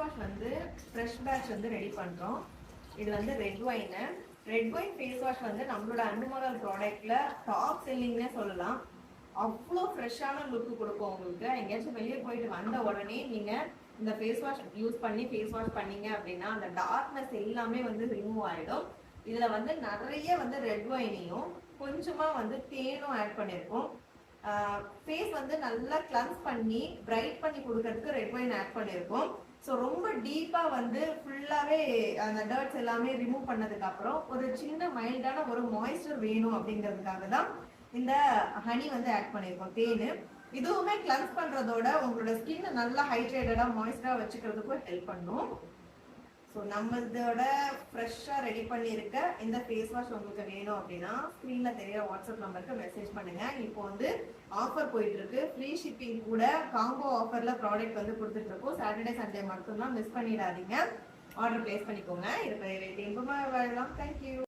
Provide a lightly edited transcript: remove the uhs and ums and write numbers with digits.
Wash வந்து fresh batch வந்து ready பண்றோம். இது வந்து ரெட் ஒயின் ஃபேஸ் வாஷ் வந்து நம்மளோட அன்மோரல் ப்ராடக்ட்ல டாப் செல்லிங்னே சொல்லலாம். அவ்வளோ ஃப்ரெஷ்ஷான லுக்கு கொடுக்கும் உங்களுக்கு. எங்கேயாச்சும் வெளியே போயிட்டு வந்த உடனே நீங்க இந்த ஃபேஸ் வாஷ் யூஸ் பண்ணி ஃபேஸ் வாஷ் பண்ணீங்க அப்படின்னா அந்த டார்க்னஸ் எல்லாமே வந்து ரிமூவ் ஆயிடும். இதுல வந்து நிறைய வந்து ரெட் ஒயினையும் கொஞ்சமா வந்து தேனும் ஆட் பண்ணியிருக்கோம். ஃபேஸ் வந்து நல்லா கிளன்ஸ் பண்ணி பிரைட் பண்ணி கொடுக்கறதுக்கு ரெட் ஒயின் ஆட் பண்ணியிருக்கோம். ஸோ ரொம்ப டீப்பா வந்து ஃபுல்லாவே அந்த டர்ட்ஸ் எல்லாமே ரிமூவ் பண்ணதுக்கு அப்புறம் ஒரு சின்ன மைல்டான ஒரு மாய்ஸ்சர் வேணும் அப்படிங்கிறதுக்காக தான் இந்த ஹனி வந்து ஆட் பண்ணியிருக்கோம், தேனு. இதுவுமே கிளன்ஸ் பண்றதோட உங்களோட ஸ்கின் நல்லா ஹைட்ரேட்டடா மாய்ஸ்டரா வச்சுக்கிறதுக்கும் ஹெல்ப் பண்ணும். ஸோ நம்ம இதோட ஃப்ரெஷ்ஷாக ரெடி பண்ணியிருக்க இந்த ஃபேஸ் வாஷ் உங்களுக்கு வேணும் அப்படின்னா ஸ்க்ரீனில் தெரியிற வாட்ஸ்அப் நம்பருக்கு மெசேஜ் பண்ணுங்க. இப்போ வந்து ஆஃபர் போயிட்டு இருக்கு, ஃப்ரீ ஷிப்பிங் கூட காம்போ ஆஃபர்ல ப்ராடக்ட் வந்து கொடுத்துட்டு இருக்கோம். சாட்டர்டே சண்டே மட்டும்தான், மிஸ் பண்ணிடாதீங்க. ஆர்டர் பிளேஸ் பண்ணிக்கோங்க. இது வேண்டாம். தேங்க்யூ.